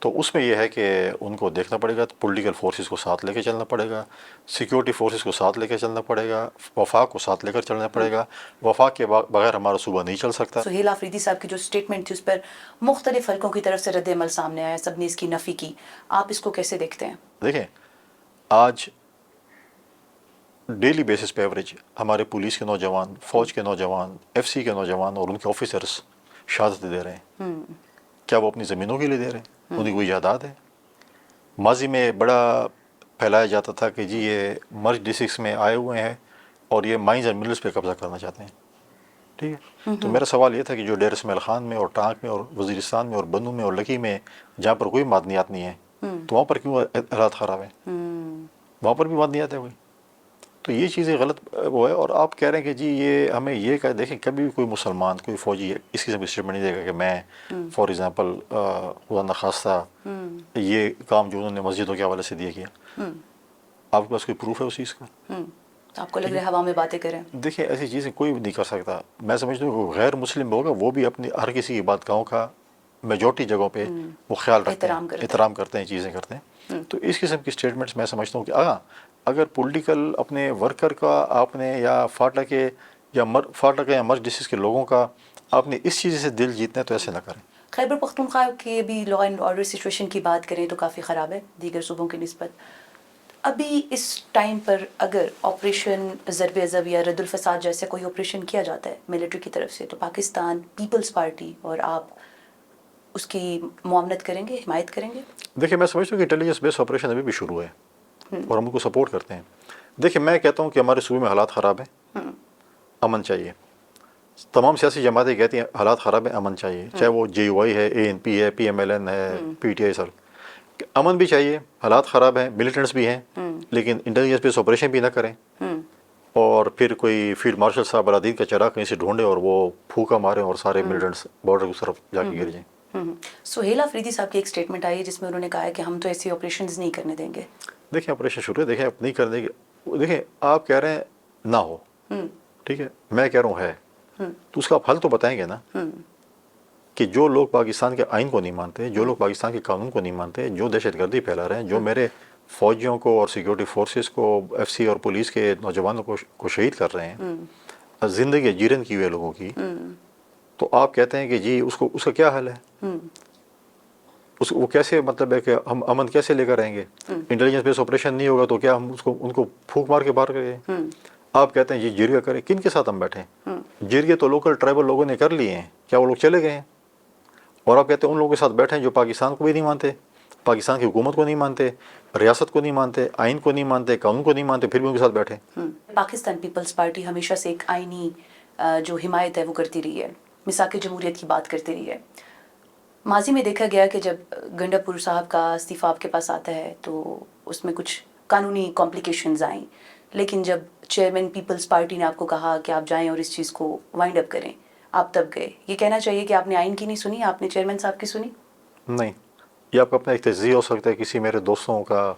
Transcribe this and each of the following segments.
تو اس میں یہ ہے کہ ان کو دیکھنا پڑے گا، پولیٹیکل فورسز کو ساتھ لے کے چلنا پڑے گا، سیکیورٹی فورسز کو ساتھ لے کے چلنا پڑے گا، وفاق کو ساتھ لے کر چلنا پڑے گا. وفاق کے بغیر ہمارا صوبہ نہیں چل سکتا. سہیل آفریدی صاحب کی جو اسٹیٹمنٹ تھی اس پر مختلف حلقوں کی طرف سے رد عمل سامنے آیا، سب نے اس کی نفی کی، آپ اس کو کیسے دیکھتے ہیں؟ دیکھیں، آج ڈیلی بیسس پہ ایوریج ہمارے پولیس کے نوجوان، فوج کے نوجوان، ایف سی کے نوجوان اور ان کے آفیسرس شہادتیں دے رہے ہیں. کیا وہ اپنی زمینوں کے لیے دے رہے ہیں؟ ان کی کوئی جائیداد ہے؟ ماضی میں بڑا پھیلایا جاتا تھا کہ جی یہ مرج ڈسٹرکٹس میں آئے ہوئے ہیں اور یہ مائنز اینڈ منرلس پہ قبضہ کرنا چاہتے ہیں. ٹھیک ہے، تو میرا سوال یہ تھا کہ جو ڈیر اسماعیل خان میں اور ٹانک میں اور وزیرستان میں اور بنو میں اور لکی میں جہاں پر کوئی معدنیات نہیں ہیں تو وہاں پر کیوں حالات خراب ہیں؟ وہاں پر بھی معدنیات ہیں کوئی. تو یہ چیزیں غلط وہ ہے. اور آپ کہہ رہے ہیں کہ جی یہ ہمیں یہ کہ دیکھیں کبھی بھی کوئی مسلمان، کوئی فوجی اس قسم کی اسٹیٹمنٹ نہیں دے گا کہ میں فار ایگزامپل خدا نخواستہ یہ کام جو انہوں نے مسجدوں کے حوالے سے دیا کیا. آپ کے پاس کوئی پروف ہے اس چیز کا؟ آپ کو لگ رہا ہے ہوا میں باتیں کریں؟ دیکھیں ایسی چیزیں کوئی بھی نہیں کر سکتا. میں سمجھتا ہوں کہ غیر مسلم ہوگا وہ بھی اپنی ہر کسی کی بات گاؤں کا میجورٹی جگہوں پہ وہ خیال رکھتے ہیں، احترام کرتے ہیں، چیزیں کرتے ہیں. تو اس قسم کی اسٹیٹمنٹس میں سمجھتا ہوں کہ اگر پولیٹیکل اپنے ورکر کا آپ نے یا فاٹا کے یا مرج ڈسٹرکٹ کے لوگوں کا آپ نے اس چیز سے دل جیتنا ہے تو ایسے نہ کریں. خیبر پختونخوا کے بھی لا اینڈ آرڈر سچویشن کی بات کریں تو کافی خراب ہے دیگر صوبوں کی نسبت. ابھی اس ٹائم پر اگر آپریشن ضرب عضب یا رد الفساد جیسے کوئی آپریشن کیا جاتا ہے ملٹری کی طرف سے تو پاکستان پیپلز پارٹی اور آپ اس کی معاونت کریں گے، حمایت کریں گے؟ دیکھیں میں سمجھتا ہوں کہ انٹیلیجنس بیس آپریشن ابھی بھی شروع ہے اور ہم ان کو سپورٹ کرتے ہیں. دیکھیں میں کہتا ہوں کہ ہمارے صوبے میں حالات خراب ہیں، امن چاہیے. تمام سیاسی جماعتیں کہتی ہیں حالات خراب ہیں، امن چاہیے، چاہے وہ جے یو آئی ہے، اے این پی ہے، پی ایم ایل این ہے، پی ٹی آئی. سر امن بھی چاہیے، حالات خراب ہیں، ملیٹنٹس بھی ہیں، لیکن انٹیلیجنس بیس آپریشن بھی نہ کریں اور پھر کوئی فیلڈ مارشل صاحب الادین کا چراغ کہیں سے ڈھونڈے اور وہ پھونکا ماریں اور سارے ملیٹنٹس بارڈر کی طرف جا کے گر جائیں. سہیل آفریدی صاحب کی ایک اسٹیٹمنٹ آئی ہے جس میں انہوں نے کہا ہے کہ ہم تو ایسے آپریشنز نہیں کرنے دیں گے. دیکھیں آپریشن شروع ہے، دیکھیں اب نہیں کرنے کی. دیکھیں آپ کہہ رہے ہیں نہ ہو، ٹھیک ہے، میں کہہ رہا ہوں ہے، تو اس کا آپ حل تو بتائیں گے نا کہ جو لوگ پاکستان کے آئین کو نہیں مانتے، جو لوگ پاکستان کے قانون کو نہیں مانتے، جو دہشت گردی پھیلا رہے ہیں، جو میرے فوجیوں کو اور سیکیورٹی فورسز کو، ایف سی اور پولیس کے نوجوانوں کو شہید کر رہے ہیں، زندگی جیرن کی ہوئے لوگوں کی، تو آپ کہتے ہیں کہ جی اس کا کیا حل ہے؟ وہ کیسے مطلب ہے کہ ہم امن کیسے لے کر آئیں گے؟ انٹیلیجنس بیس آپریشن نہیں ہوگا تو کیا ہم ان کو پھونک مار کے باہر کریں؟ آپ کہتے ہیں جی جرگہ کریں. کن کے ساتھ ہم بیٹھیں؟ جرگے تو لوکل ٹرائبل لوگوں نے کر لیے ہیں، کیا وہ لوگ چلے گئے ہیں؟ اور آپ کہتے ہیں ان لوگوں کے ساتھ بیٹھیں جو پاکستان کو بھی نہیں مانتے، پاکستان کی حکومت کو نہیں مانتے، ریاست کو نہیں مانتے، آئین کو نہیں مانتے، قانون کو نہیں مانتے، پھر بھی ان کے ساتھ بیٹھیں. پاکستان پیپلز پارٹی ہمیشہ سے ایک آئینی جو حمایت ہے وہ کرتی رہی ہے، میثاق جمہوریت کی بات کرتی رہی ہے. ماضی میں دیکھا گیا کہ جب گنڈا پور صاحب کا استعفیٰ آپ کے پاس آتا ہے تو اس میں کچھ قانونی کمپلیکیشنز آئیں، لیکن جب چیئرمین پیپلز پارٹی نے آپ کو کہا کہ آپ جائیں اور اس چیز کو وائنڈ اپ کریں، آپ تب گئے. یہ کہنا چاہیے کہ آپ نے آئین کی نہیں سنی، آپ نے چیئرمین صاحب کی سنی؟ نہیں، یہ آپ کا اپنا ایک تجزیہ ہو سکتا ہے، کسی میرے دوستوں کا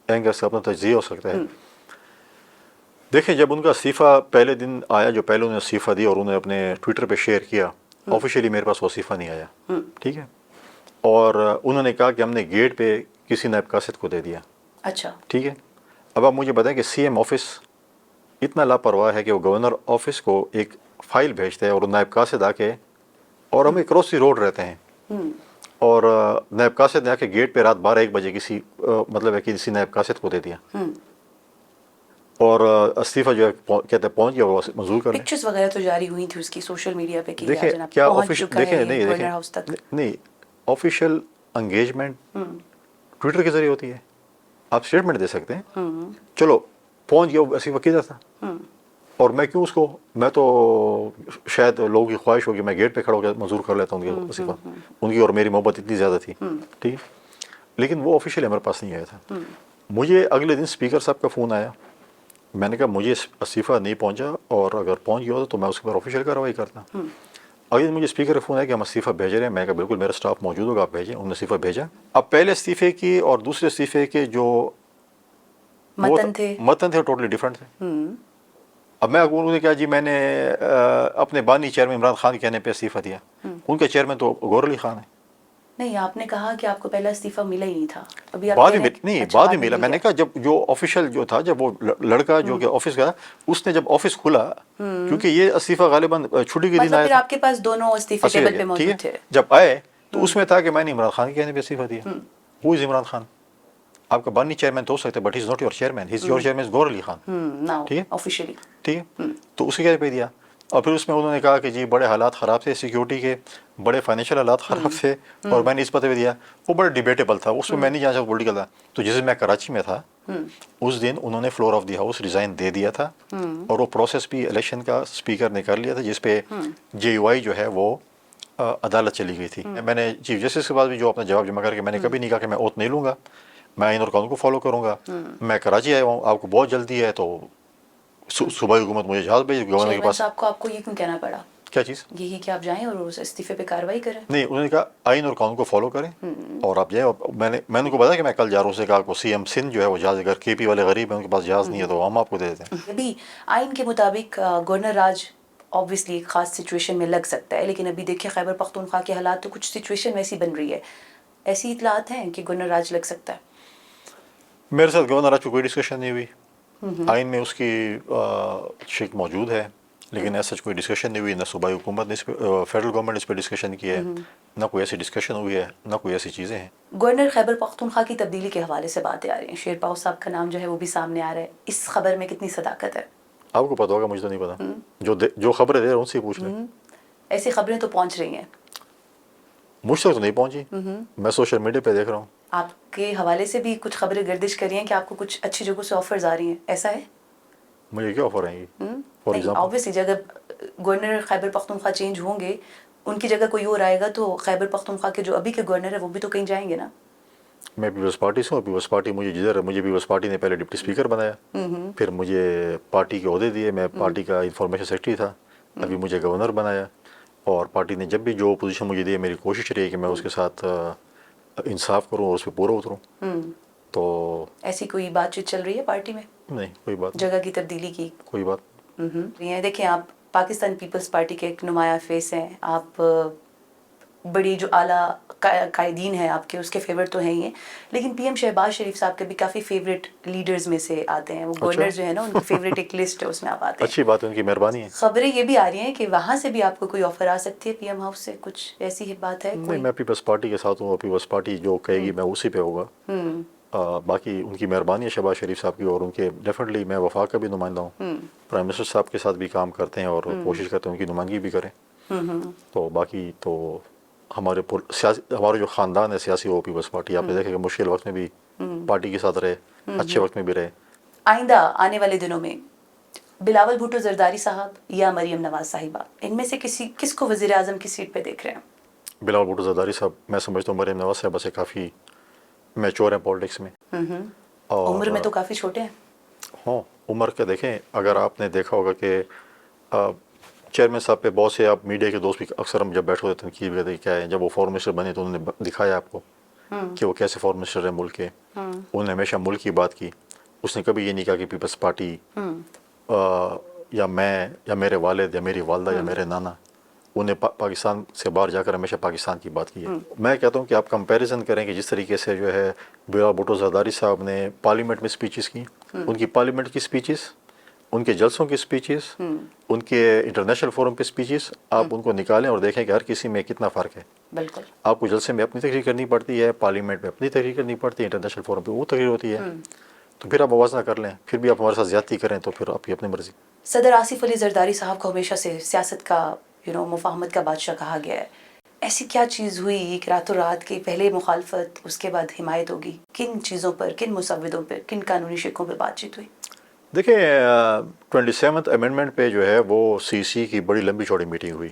اینگر سے اپنا تجزیہ ہو سکتا ہے. دیکھیں جب ان کا استعفیٰ پہلے دن آیا، جو پہلے انہوں نے استعفیٰ دیا اور انہوں نے اپنے ٹویٹر پہ شیئر کیا، آفیشیلی میرے پاس وہ استعفیٰ نہیں آیا، ٹھیک ہے، اور انہوں نے کہا کہ ہم نے گیٹ پہ کسی نائب قاصد کو دے دیا. اچھا، ٹھیک ہے. اب آپ مجھے بتائیں کہ سی ایم آفس اتنا لاپرواہ ہے کہ وہ گورنر آفس کو ایک فائل بھیجتے ہیں اور نائب قاصد آ کے، اور ہم کراس دی روڈ رہتے ہیں، اور نائب قاصد نے آ کے گیٹ پہ رات 12-1 بجے کسی مطلب ہے کہ کسی نائب قاصد کو دے دیا، اور استعفیٰ جو ہے کہتے ہیں پہنچ گیا، وہ منظور کر لیں. پکچرز وغیرہ تو جاری ہوئی تھی اس کی سوشل میڈیا پہ کہ دیکھیں جناب کیا پہنچ چکا ہے یہ گورنر ہاؤس تک. نہیں، آفیشیل انگیجمنٹ ٹویٹر کے ذریعے ہوتی ہے. آپ اسٹیٹمنٹ دے سکتے ہیں، چلو پہنچ گیا، استعفیٰ کدھر تھا، اور میں کیوں اس کو، میں تو شاید لوگوں کی خواہش ہوگی میں گیٹ پہ کھڑا ہو کے منظور کر لیتا ہوں ان کی استعفیٰ، ان کی اور میری محبت اتنی زیادہ تھی، ٹھیک ہے، لیکن وہ آفیشیلی ہمارے پاس نہیں آیا تھا. مجھے اگلے دن اسپیکر صاحب کا فون آیا، میں نے کہا مجھے استعفیٰ نہیں پہنچا، اور اگر پہنچ گیا ہوتا تو میں اس کے اوپر آفیشیل کارروائی کرتا. اگلے دن مجھے اسپیکر کا فون آیا کہ ہم استعفیٰ بھیج رہے ہیں. میں کہا بالکل میرا اسٹاف موجود ہوگا، آپ بھیجیں. انہوں نے استعفیٰ بھیجا. اب پہلے استعفے کی اور دوسرے استعفے کے جو متن تھے ٹوٹلی ڈفرینٹ تھے. اب میں انہوں نے کہا جی میں نے اپنے بانی چیئرمین عمران خان کے کہنے پہ استعفیٰ دیا. ان کے چیئرمین تو گور علی خان ہے. نہیں آپ نے کہا کہ آپ کو پہلا استعفیٰ ملا ہی نہیں تھا, ابھی آپ بعد کہہ میں رہے ہیں- نہیں اچھا, بعد بعد میں ملا. مل میں نے گیا. کہا جب جو آفیشیل جو تھا, جب وہ لڑکا جو کہ آفس کا, اس نے جب آفس کھلا, کیونکہ یہ استعفیٰ غالباً چھٹی کے دن مطلب آیا پھر تھا. آپ کے پاس دونوں استعفے اچھا ٹیبل پہ ٹھیک موجود تھے. ہے, جب آئے تو اس میں تھا کہ میں نے عمران خان کے کہنے پہ استعفیٰ دیا. ہو از عمران خان؟ آپ کا بانی چیئرمین تو ہو سکتا ہے, but he is not your chairman, he is your chairman گور علی خان. ناؤ ٹھیک ہے, آفیشیلی. ٹھیک ہے, تو اس کے کہنے پہ دیا. اور پھر اس میں انہوں نے کہا کہ جی بڑے حالات خراب تھے سیکیورٹی کے, بڑے فائنینشیل حالات خراب تھے, اور میں نے اس پتے پہ دیا. وہ بڑا ڈیبیٹیبل تھا, اس میں نہیں جانا چاہتا پولیٹیکل تھا. تو جس دن میں کراچی میں تھا, اس دن انہوں نے floor of the house resign دے دیا تھا, اور وہ پروسیس بھی الیکشن کا اسپیکر نے کر لیا تھا, جس پہ جے یو آئی جو ہے وہ عدالت چلی گئی تھی. میں نے چیف جسٹس کے بعد بھی جو اپنا جواب جمع کر کے میں نے کبھی نہیں کہا کہ میں اوت نہیں لوں گا, میں آئین اور قانون کو فالو کروں گا. میں کراچی آیا ہوں, آپ کو بہت جلدی ہے تو صوبائی حکومت مجھے جہاز بھیج, گورنر کے چیئرمین پاس. صاحب کو آپ کو یہ کیوں کہنا پڑا؟ کیا چیز؟ یہی کہ آپ جائیں اور اس استعفے پہ کارروائی کریں. نہیں, انہوں نے کہا آئین اور قانون کو فالو کریں اور آپ جائیں. اور میں نے ان کو بتایا کہ میں کل جا رہا ہوں, سے کہا کو سی ایم سندھ جو ہے وہ جہاز, اگر کے پی والے غریب ہیں ان کے پاس جہاز نہیں ہے تو ہم آپ کو دے دیتے ہیں. ابھی آئین کے مطابق گورنر راج آبویسلی ایک خاص سچویشن میں لگ سکتا ہے, لیکن ابھی دیکھیں خیبر پختونخوا کے حالات تو کچھ سچویشن ویسی بن رہی ہے. ایسی اطلاعات ہیں کہ گورنر راج لگ سکتا ہے؟ میرے ساتھ گورنر راج کو کوئی ڈسکشن نہیں ہوئی. آئین میں اس کی شک موجود ہے, لیکن ایسا کوئی ڈسکشن نہیں ہوئی. نہ صوبائی حکومت نے فیڈرل گورنمنٹ اس پہ ڈسکشن کی ہے, نہ کوئی ایسی ڈسکشن ہوئی ہے, نہ کوئی ایسی چیزیں ہیں. گورنر خیبر پختونخوا کی تبدیلی کے حوالے سے باتیں آ رہی ہیں, شیر پاؤ صاحب کا نام جو ہے وہ بھی سامنے آ رہا ہے. اس خبر میں کتنی صداقت ہے؟ آپ کو پتہ ہوگا, مجھے تو نہیں پتا. جو خبریں دے رہے ہیں ان سے پوچھ لیں. ایسی خبریں تو پہنچ رہی ہیں. مجھ تک تو نہیں پہنچی, میں سوشل میڈیا پہ دیکھ رہا ہوں. آپ کے حوالے سے بھی کچھ خبریں گردش کر رہی ہیں کہ آپ کو کچھ اچھی جگہوں سے آفرز آ رہی ہیں, ایسا ہے؟ مجھے کیا آفر آئیں گی؟ فار نہیں, ایگزامپل آبویسلی جب گورنر خیبر پختونخوا چینج ہوں گے, ان کی جگہ کوئی اور آئے گا, تو خیبر پختونخوا کے جو ابھی کے گورنر ہیں وہ بھی تو کہیں جائیں گے نا. میں پیپلز پارٹی سے ہوں. پیپلز پارٹی مجھے جدھر مجھے پیپلز پارٹی نے پہلے ڈپٹی اسپیکر بنایا, پھر مجھے پارٹی کے عہدے دیے, میں پارٹی کا انفارمیشن سیکرٹری تھا, ابھی مجھے گورنر بنایا. اور پارٹی نے جب بھی جو پوزیشن مجھے دی, میری کوشش رہی کہ میں اس کے ساتھ انصاف کروں اور اس پہ پورا اتروں. تو ایسی کوئی بات چیت چل رہی ہے پارٹی میں نہیں, کوئی بات جگہ کی تبدیلی کی؟ کوئی بات. یہ دیکھیں, آپ پاکستان پیپلز پارٹی کے ایک نمایاں فیس ہیں, آپ بڑی جو اعلیٰ قائدین ہیں آپ کے, اس کے فیورٹ تو ہیں ہی ہیں, لیکن پی ایم شہباز شریف صاحب کے بھی کافی فیوریٹ لیڈرز میں سے آتے ہیں. وہ گورنر جو ہے نا, ان کی فیوریٹ ایک لسٹ ہے, اس میں آپ آتے ہیں. اچھی بات ہے, ان کی مہربانی ہے. خبریں یہ بھی آ رہی ہیں کہ وہاں سے بھی آپ کو کوئی آفر آ سکتی ہے پی ایم ہاؤس سے, کچھ ایسی ہی بات ہے؟ نہیں, میں پیپلز پارٹی کے ساتھ ہوں, اور پیپلز پارٹی جو کہے گی میں اسی پہ ہوگا. باقی ان کی مہربانی ہے شہباز شریف صاحب کی, اور ان کے ڈیفینیٹلی میں وفاق کا بھی نمائندہ ہوں, پرائم منسٹر صاحب کے ساتھ بھی کام کرتے ہیں اور کوشش کرتے ہیں ان کی نمائندگی بھی کریں. تو باقی تو ہمارے جو خاندان ہے سیاسی, وہ پیپلز پارٹی, آپ نے دیکھا کہ مشکل وقت میں بھی پارٹی کے ساتھ رہے, اچھے وقت میں بھی رہے. آئندہ آنے والے دنوں میں بلاول بھٹو زرداری صاحب یا مریم نواز صاحبہ, ان میں سے کس کو وزیر اعظم کی سیٹ پہ دیکھ رہے ہیں؟ بلاول بھٹو زرداری صاحب, میں سمجھتا ہوں مریم نواز صاحبہ سے کافی میچور ہیں پالیٹکس میں. عمر میں تو کافی چھوٹے ہیں. ہاں, عمر کے دیکھیں, اگر آپ نے دیکھا ہوگا کہ چیئرمین صاحب پہ بہت سے آپ میڈیا کے دوست بھی اکثر ہم جب بیٹھے ہوتے تنقید بھی کرتے کیا ہے, جب وہ فورن منسٹر بنے تو انہوں نے دکھایا آپ کو کہ وہ کیسے فورن منسٹر ہیں ملک کے. انہوں نے ہمیشہ ملک کی بات کی. اس نے کبھی یہ نہیں کہا کہ پیپلز پارٹی یا میں یا میرے والد یا میری والدہ یا میرے نانا, انہیں پاکستان سے باہر جا کر ہمیشہ پاکستان کی بات کی ہے. میں کہتا ہوں کہ آپ کمپیریزن کریں کہ جس طریقے سے جو ہے بلاول بھٹو زرداری صاحب نے پارلیمنٹ میں اسپیچز کی, ان کی پارلیمنٹ کی اسپیچز, ان کے جلسوں کی اسپیچز, ان کے انٹرنیشنل فورم پہ اسپیچز, آپ ان کو نکالیں اور دیکھیں کہ ہر کسی میں کتنا فرق ہے. بالکل. آپ کو جلسے میں اپنی تقریر کرنی پڑتی ہے, پارلیمنٹ میں اپنی تقریر کرنی پڑتی ہے, انٹرنیشنل فورم پہ وہ تقریر ہوتی ہے. تو پھر آپ موازنہ کر لیں, پھر بھی آپ ہمارے ساتھ زیادتی کریں تو پھر آپ کی اپنی مرضی. صدر آصف علی زرداری صاحب کو ہمیشہ سے سیاست کا مفاہمت کا بادشاہ کہا گیا ہے. ایسی کیا چیز ہوئی کہ راتوں رات کی پہلے مخالفت, اس کے بعد حمایت ہوگی؟ کن چیزوں پر, کن مسودوں پر, کن قانونی شقوں پہ بات چیت ہوئی؟ دیکھیں 27th امینڈمنٹ پہ جو ہے وہ سی سی کی بڑی لمبی چوڑی میٹنگ ہوئی,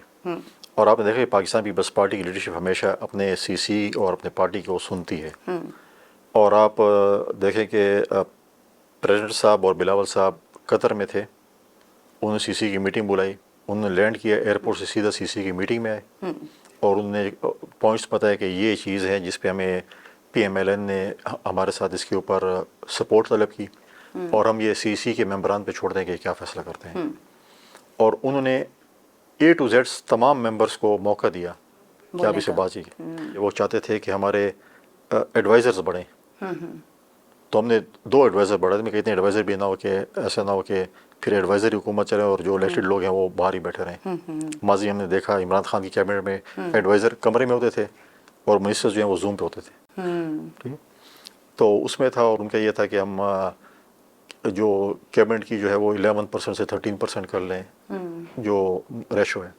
اور آپ نے دیکھا کہ پاکستان پیپلز پارٹی کی لیڈرشپ ہمیشہ اپنے سی سی اور اپنے پارٹی کو سنتی ہے. اور آپ دیکھیں کہ پریزیڈنٹ صاحب اور بلاول صاحب قطر میں تھے, انہوں نے سی سی کی میٹنگ بلائی, انہوں نے لینڈ کیا ایئرپورٹ سے سیدھا سی سی کی میٹنگ میں آئے, اور انہوں نے پوائنٹس بتایا کہ یہ چیز ہے جس پہ ہمیں پی ایم ایل این نے ہمارے ساتھ اس کے اوپر سپورٹ طلب کی, اور ہم یہ سی سی کے ممبران پہ چھوڑ دیں کہ کیا فیصلہ کرتے ہیں. اور انہوں نے A to Z تمام ممبرس کو موقع دیا کہ آپ اسے بازی وہ چاہتے تھے کہ ہمارے ایڈوائزرز بڑھیں. تو ہم نے 2 ایڈوائزر بڑھا دے. میں کہتے ہیں ایڈوائزر بھی نہ ہو کہ ایسا نہ ہو کہ پھر ایڈوائزر حکومت چلے اور جو الیکٹڈ لوگ ہیں وہ باہر ہی بیٹھے رہیں. ماضی ہم نے دیکھا عمران خان کی کیبنٹ میں ایڈوائزر کمرے میں ہوتے تھے اور منسٹرز جو ہیں وہ زوم پہ ہوتے تھے. ٹھیک ہے. تو اس میں تھا اور ان کا یہ تھا کہ ہم جو کیبنٹ کی جو ہے وہ 11% سے 13% کر لیں جو ریشو ہے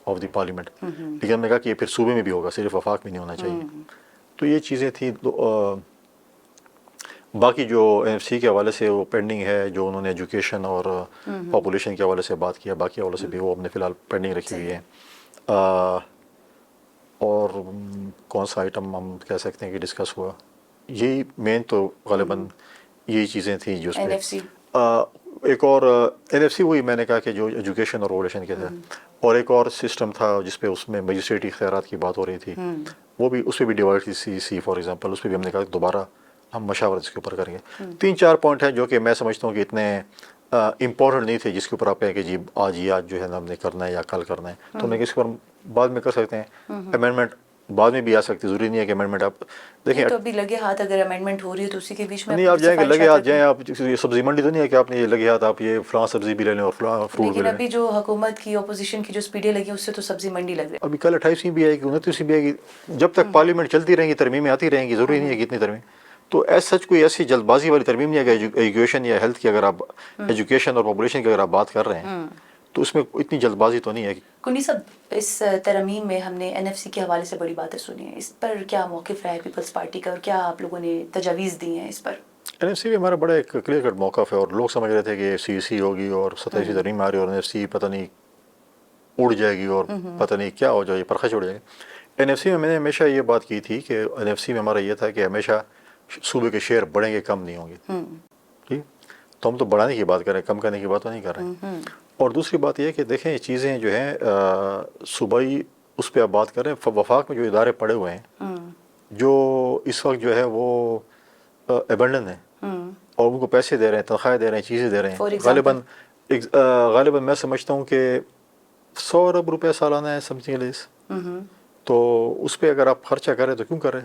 آف دی پارلیمنٹ. لیکن ہم نے کہا کہ یہ پھر صوبے میں بھی ہوگا, صرف وفاق میں نہیں ہونا چاہیے. تو یہ چیزیں تھیں. باقی جو این ایف سی کے حوالے سے وہ پینڈنگ ہے, جو انہوں نے ایجوکیشن اور پاپولیشن کے حوالے سے بات کیا, باقی حوالے سے بھی وہ ہم نے فی الحال پینڈنگ رکھی ہوئی ہے. اور کون سا آئٹم ہم کہہ سکتے ہیں کہ ڈسکس ہوا, یہی مین تو غالباً یہی چیزیں تھیں جو اس پہ. ایک اور این ایف سی وہی میں نے کہا کہ جو ایجوکیشن اور پاپولیشن کے تھے, اور ایک اور سسٹم تھا جس پہ اس میں مجسٹریٹی اختیارات کی بات ہو رہی تھی, وہ بھی اس پہ بھی ڈیوائڈ سی فار ایگزامپل, اس پہ بھی ہم نے کہا کہ دوبارہ ہم مشاورت اس کے اوپر کریں گے. 3-4 پوائنٹ ہیں جو کہ میں سمجھتا ہوں کہ اتنے امپورٹنٹ نہیں تھے جس کے اوپر آپ کہیں کہ جی آج جو ہے نا ہم نے کرنا ہے یا کل کرنا ہے. تو ہم نے اس پر بعد میں کر سکتے ہیں. امینڈمنٹ بعد میں بھی آ سکتی, ضروری نہیں ہے کہ امینڈمنٹ آپ دیکھیں. تو ابھی لگے ہاتھ اگر امینڈمنٹ ہو رہی ہے تو اسی کے بیچ میں نہیں آپ جائیں گے لگے ہاتھ جائیں. آپ یہ سبزی منڈی تو نہیں ہے کہ آپ نے یہ لگے ہاتھ آپ یہ فلاں سبزی بھی لے لیں اور فلاں فروٹ بھی لیکن لے لیں. ابھی جو حکومت کی اپوزیشن کی جو سپیڈیں لگی اس سے تو سبزی منڈی لگ رہی ہے. ابھی کل 28ویں بھی آئے گی, 29ویں بھی آئے گی. جب تک پارلیمنٹ چلتی رہیں گی ترمیمیں آتی رہیں گی, ضروری نہیں ہے کہ اتنی ترمیم. تو ایز سچ کوئی ایسی جلد بازی والی ترمیم نہیں ہے کہ ایجوکیشن یا ہیلتھ کی اگر آپ ایجوکیشن اور پاپولیشن کی اگر آپ بات کر رہے ہیں تو اس میں اتنی جلد بازی تو نہیں ہے. کنی صاحب, اس ترمیم میں ہم نے این ایف سی کے حوالے سے بڑی باتیں سنی ہیں, اس پر کیا موقف ہے پیپلز پارٹی کا اور کیا آپ لوگوں نے تجاویز دی ہیں اس پر؟ این ایف سی بھی ہمارا بڑا ایک کلیئر کٹ موقف ہے, اور لوگ سمجھ رہے تھے کہ سی سی ہوگی اور 27ویں ترمیم آ رہی ہے اور این ایف سی پتہ نہیں اڑ جائے گی اور پتہ نہیں کیا ہو جائے گی, پرخش اڑ جائے گی. این ایف سی میں نے ہمیشہ یہ بات کی تھی کہ این ایف سی میں ہمارا یہ تھا کہ ہمیشہ صوبے کے شیئر بڑھیں گے, کم نہیں ہوں گے. ٹھیک, تو ہم تو بڑھانے کی بات کر رہے ہیں, کم کرنے کی بات تو نہیں کر رہے ہیں. اور دوسری بات یہ ہے کہ دیکھیں چیزیں جو ہیں صوبائی اس پہ آپ بات کر رہے ہیں, وفاق میں جو ادارے پڑے ہوئے ہیں جو اس وقت جو ہے وہ ایبنڈن ہیں اور ان کو پیسے دے رہے ہیں, تنخواہیں دے رہے ہیں, چیزیں دے رہے ہیں. غالباً میں سمجھتا ہوں کہ 100 ارب روپے سالانہ ہے سمتھنگ لیس. تو اس پہ اگر آپ خرچہ کریں تو کیوں کریں؟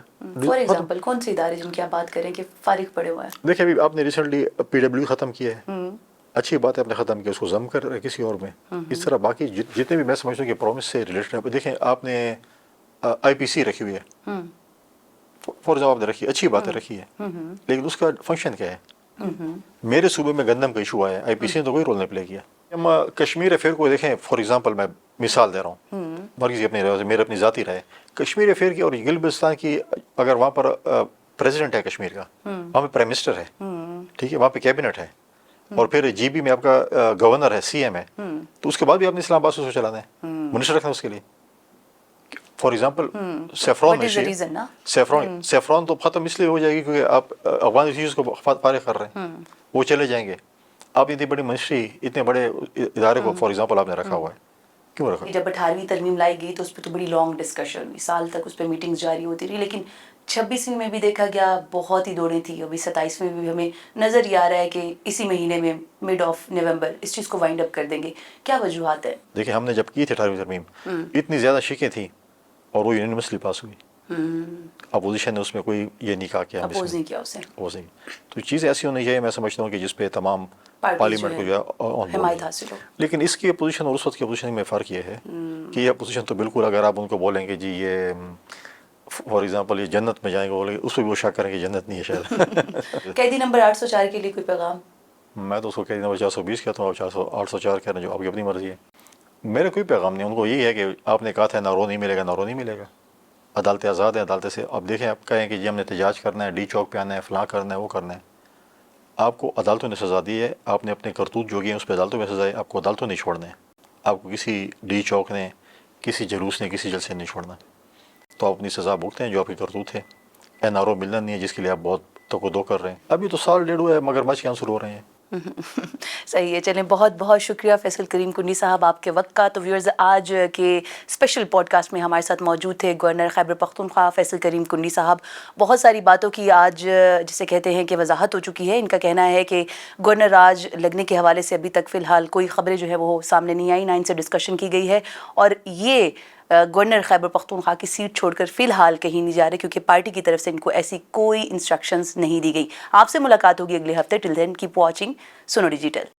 فار ایگزامپل کون سے ادارے جن کی آپ بات کریں کہ فارغ پڑے ہوئے ہیں؟ دیکھیں ابھی آپ نے ریسنٹلی پی ڈبلیو ختم کیا ہے, اچھی بات ہے آپ نے ختم کیا, اس کو ضم کر رہے کسی اور میں. اس طرح باقی جتنے بھی میں سمجھتا ہوں کہ پرومس سے ریلیٹڈ ہیں. دیکھیں آپ نے آئی پی سی رکھی ہوئی ہے, فار ایگزامپل آپ نے رکھی, اچھی بات ہے رکھی ہے, لیکن اس کا فنکشن کیا ہے؟ میرے صوبے میں گندم کا ایشو آیا ہے, آئی پی سی نے تو کوئی رول نہیں پلے کیا. ہم کشمیر افیئر کو دیکھیں, فار ایگزامپل میں مثال دے رہا ہوں, مرکزی میرے اپنی ذاتی رائے, کشمیر افیئر کی اور گل بلتستان کی, اگر وہاں پر پریزیڈنٹ ہے کشمیر کا, وہاں پہ پرائم منسٹر ہے, ٹھیک ہے, وہاں پہ کیبنٹ ہے, اور پھر جی بی میں آپ کا گورنر ہے, سی ایم ہے, تو اس کے بعد بھی آپ نے اسلام آباد سے چلانا ہے, منسٹر رکھنا ہے اس کے لیے. فار ایگزامپل سیفران تو ختم اس لیے ہو جائے گی کیونکہ آپ افغان چیز کو فارغ کر رہے ہیں, وہ چلے جائیں گے. آپ اتنی بڑی منسٹری, اتنے بڑے ادارے کو فار ایگزامپل آپ نے رکھا ہوا ہے, کیوں رکھا؟ جب 18ویں ترمیم لائی گئی تو اس پہ تو بڑی لانگ ڈسکشن ہوئی, سال تک اس پہ میٹنگز جاری ہوتی رہی, لیکن 26ویں میں بھی دیکھا گیا بہت ہی دوڑیں تھیں. ابھی 27ویں میں بھی ہمیں نظر یہ آ رہا ہے کہ اسی مہینے میں مڈ آف نومبر اس چیز کو وائنڈ اپ کر دیں گے. کیا وجوہات ہیں؟ دیکھیں ہم نے جب کی تھی 18ویں ترمیم, اتنی زیادہ شکیں تھیں اور وہ یونینیمسلی پاس ہوئی. اپوزیشن نے اس میں کوئی یہ نہیں کہا کہ ہم اپوز نہیں کیا اسے. تو چیزیں ایسی ہونی چاہیے, میں سمجھتا ہوں کہ جس پہ تمام پارلیمنٹ کو جو ہے حمایت حاصل ہو. لیکن اس کی اپوزیشن اور اس وقت کی اپوزیشن میں فرق یہ ہے کہ یہ اپوزیشن تو بالکل, اگر آپ ان کو بولیں کہ جی یہ فار ایگزامپل یہ جنت میں جائیں گے, بولیں گے اس پہ بھی وہ شک کریں کہ جنت نہیں ہے شاید. قیدی نمبر 804 کے لیے کوئی پیغام؟ میں تو اس کو قیدی نمبر 420 کہتا ہوں, آپ 804 کہہ رہے ہیں, جو آپ کی اپنی مرضی ہے. میرے کوئی پیغام نہیں, ان کو یہی ہے کہ آپ نے کہا تھا نہ رو نہیں ملے گا, نہ رو نہیں ملے گا. عدالتیں آزاد ہیں, عدالتیں سے اب دیکھیں, آپ کہیں کہ جی ہم نے احتجاج کرنا ہے, ڈی چوک پہ آنا ہے, فلاں کرنا ہے, وہ کرنا ہے. آپ کو عدالتوں نے سزا دی ہے, آپ نے اپنے کرتوت جو گئے ہیں اس پہ عدالتوں میں سزا ہے, آپ کو عدالتوں نہیں چھوڑنا ہے. آپ کو کسی ڈی چوک نے, کسی جلوس نے, کسی جلسے نہیں چھوڑنا. تو آپ اپنی سزا بھگتے ہیں جو آپ کی کرتوت ہے. این آر او ملنا نہیں ہے جس کے لیے آپ بہت تک و دو کر رہے ہیں. ابھی تو 1.5 سال ہوا ہے, مگر مچھ کینسل ہو رہے ہیں. صحیح ہے. چلیں بہت بہت شکریہ فیصل کریم کنڈی صاحب آپ کے وقت کا. تو ویورز آج کے اسپیشل پوڈ کاسٹ میں ہمارے ساتھ موجود تھے گورنر خیبر پختونخوا فیصل کریم کنڈی صاحب. بہت ساری باتوں کی آج جسے کہتے ہیں کہ وضاحت ہو چکی ہے. ان کا کہنا ہے کہ گورنر راج لگنے کے حوالے سے ابھی تک فی الحال کوئی خبریں جو ہے وہ سامنے نہیں آئی، نہ ان سے ڈسکشن کی گئی ہے، اور یہ گورنر خیبر پختونخوا کی سیٹ چھوڑ کر فی الحال کہیں نہیں جا رہے کیونکہ پارٹی کی طرف سے ان کو ایسی کوئی انسٹرکشنز نہیں دی گئی. آپ سے ملاقات ہوگی اگلے ہفتے. ٹل دین کیپ واچنگ سنو ڈیجیٹل.